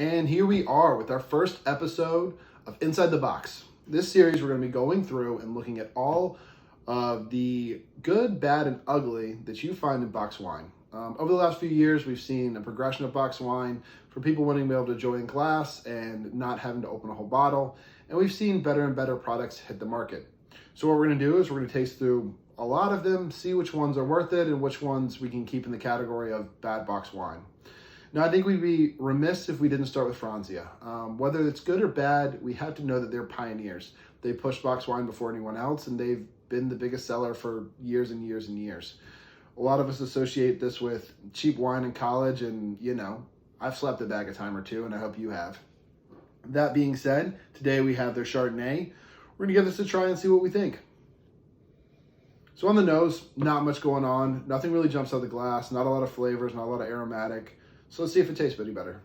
And here we are with our first episode of Inside the Box. This series, we're going to be going through and looking at all of the good, bad, and ugly that you find in box wine. Over the last few years, we've seen a progression of box wine for people wanting to be able to enjoy in glass and not having to open a whole bottle. And we've seen better and better products hit the market. So what we're going to do is we're going to taste through a lot of them, see which ones are worth it and which ones we can keep in the category of bad box wine. Now, I think we'd be remiss if we didn't start with Franzia. Whether it's good or bad, we have to know that they're pioneers. They pushed box wine before anyone else, and they've been the biggest seller for years and years and years. A lot of us associate this with cheap wine in college, and, you know, I've slept a bag a time or two, and I hope you have. That being said, today we have their Chardonnay. We're going to give this a try and see what we think. So on the nose, not much going on. Nothing really jumps out of the glass. Not a lot of flavors, not a lot of aromatic. So let's see if it tastes any better.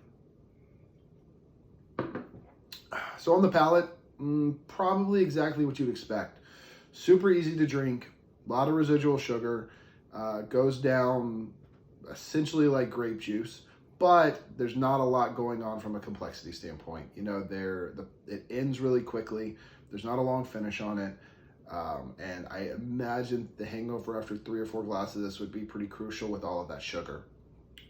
So on the palate, probably exactly what you'd expect. Super easy to drink, a lot of residual sugar, goes down essentially like grape juice, but there's not a lot going on from a complexity standpoint. You know, it ends really quickly. There's not a long finish on it. And I imagine the hangover after 3 or 4 glasses of this would be pretty crucial with all of that sugar.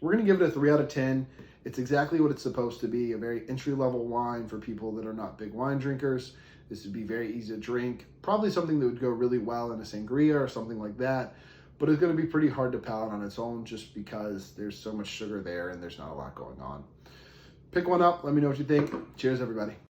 We're going to give it a 3 out of 10. It's exactly what it's supposed to be, a very entry-level wine for people that are not big wine drinkers. This would be very easy to drink, probably something that would go really well in a sangria or something like that, but it's going to be pretty hard to palate on its own just because there's so much sugar there and there's not a lot going on. Pick one up. Let me know what you think. Cheers, everybody.